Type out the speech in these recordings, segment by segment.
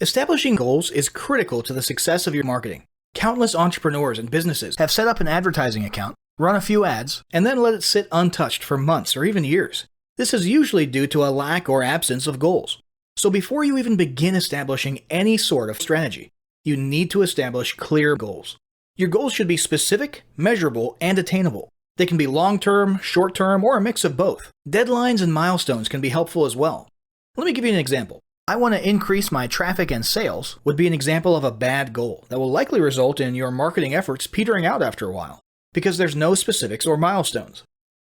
Establishing goals is critical to the success of your marketing. Countless entrepreneurs and businesses have set up an advertising account, run a few ads, and then let it sit untouched for months or even years. This is usually due to a lack or absence of goals. So before you even begin establishing any sort of strategy, you need to establish clear goals. Your goals should be specific, measurable, and attainable. They can be long-term, short-term, or a mix of both. Deadlines and milestones can be helpful as well. Let me give you an example. I want to increase my traffic and sales would be an example of a bad goal that will likely result in your marketing efforts petering out after a while, because there's no specifics or milestones.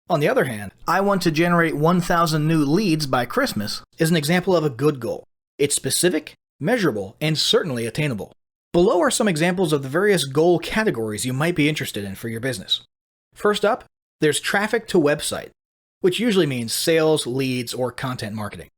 On the other hand, I want to generate 1,000 new leads by Christmas is an example of a good goal. It's specific, measurable, and certainly attainable. Below are some examples of the various goal categories you might be interested in for your business. First up, there's traffic to website, which usually means sales, leads, or content marketing.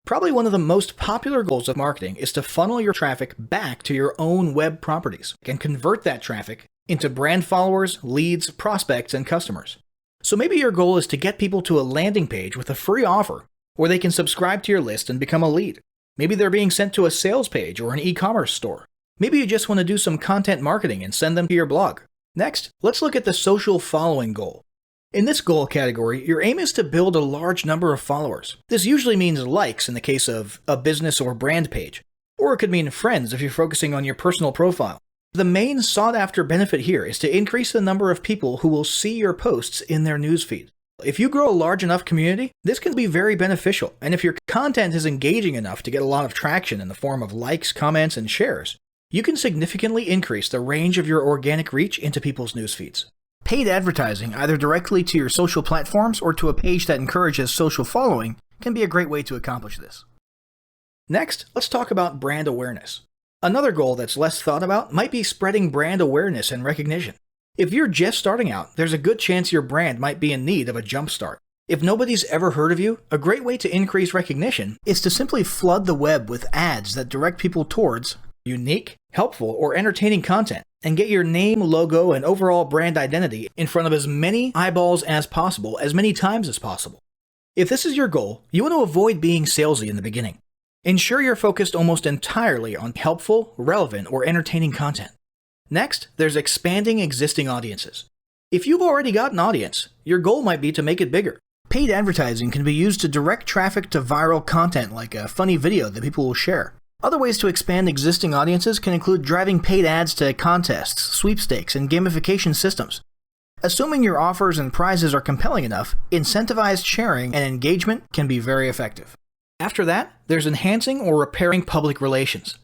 Probably one of the most popular goals of marketing is to funnel your traffic back to your own web properties and convert that traffic into brand followers, leads, prospects, and customers. So maybe your goal is to get people to a landing page with a free offer where they can subscribe to your list and become a lead. Maybe they're being sent to a sales page or an e-commerce store. Maybe you just want to do some content marketing and send them to your blog. Next, let's look at the social following goal. In this goal category, your aim is to build a large number of followers. This usually means likes in the case of a business or brand page, or it could mean friends if you're focusing on your personal profile. The main sought-after benefit here is to increase the number of people who will see your posts in their newsfeed. If you grow a large enough community, this can be very beneficial, and if your content is engaging enough to get a lot of traction in the form of likes, comments, and shares, you can significantly increase the range of your organic reach into people's newsfeeds. Paid advertising, either directly to your social platforms or to a page that encourages social following, can be a great way to accomplish this. Next, let's talk about brand awareness. Another goal that's less thought about might be spreading brand awareness and recognition. If you're just starting out, there's a good chance your brand might be in need of a jump start. If nobody's ever heard of you, a great way to increase recognition is to simply flood the web with ads that direct people towards unique, helpful, or entertaining content, and get your name, logo, and overall brand identity in front of as many eyeballs as possible, as many times as possible. If this is your goal, you want to avoid being salesy in the beginning. Ensure you're focused almost entirely on helpful, relevant, or entertaining content. Next, there's expanding existing audiences. If you've already got an audience, your goal might be to make it bigger. Paid advertising can be used to direct traffic to viral content like a funny video that people will share. Other ways to expand existing audiences can include driving paid ads to contests, sweepstakes, and gamification systems. Assuming your offers and prizes are compelling enough, incentivized sharing and engagement can be very effective. After that, there's enhancing or repairing public relations.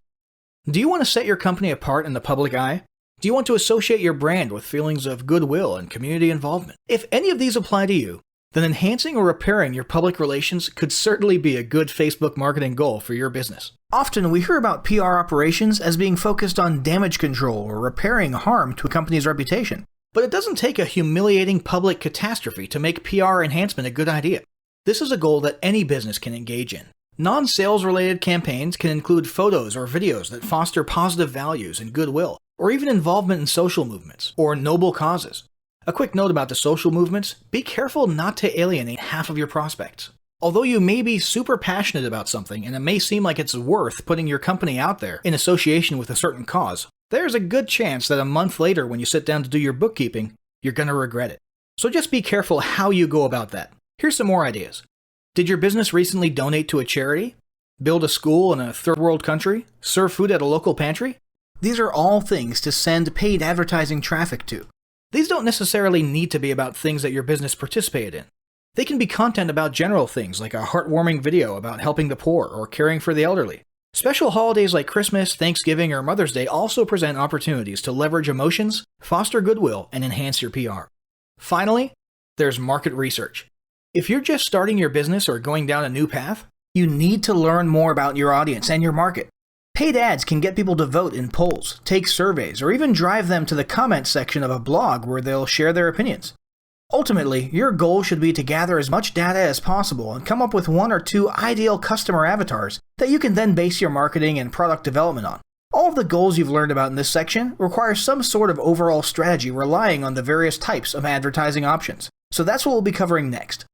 Do you want to set your company apart in the public eye? Do you want to associate your brand with feelings of goodwill and community involvement? If any of these apply to you, then enhancing or repairing your public relations could certainly be a good Facebook marketing goal for your business. Often we hear about PR operations as being focused on damage control or repairing harm to a company's reputation. But it doesn't take a humiliating public catastrophe to make PR enhancement a good idea. This is a goal that any business can engage in. Non-sales related campaigns can include photos or videos that foster positive values and goodwill, or even involvement in social movements or noble causes. A quick note about the social movements: be careful not to alienate half of your prospects. Although you may be super passionate about something and it may seem like it's worth putting your company out there in association with a certain cause, there's a good chance that a month later when you sit down to do your bookkeeping, you're going to regret it. So just be careful how you go about that. Here's some more ideas. Did your business recently donate to a charity? Build a school in a third world country? Serve food at a local pantry? These are all things to send paid advertising traffic to. These don't necessarily need to be about things that your business participated in. They can be content about general things like a heartwarming video about helping the poor or caring for the elderly. Special holidays like Christmas, Thanksgiving, or Mother's Day also present opportunities to leverage emotions, foster goodwill, and enhance your PR. Finally, there's market research. If you're just starting your business or going down a new path, you need to learn more about your audience and your market. Paid ads can get people to vote in polls, take surveys, or even drive them to the comment section of a blog where they'll share their opinions. Ultimately, your goal should be to gather as much data as possible and come up with 1 or 2 ideal customer avatars that you can then base your marketing and product development on. All of the goals you've learned about in this section require some sort of overall strategy relying on the various types of advertising options. So that's what we'll be covering next.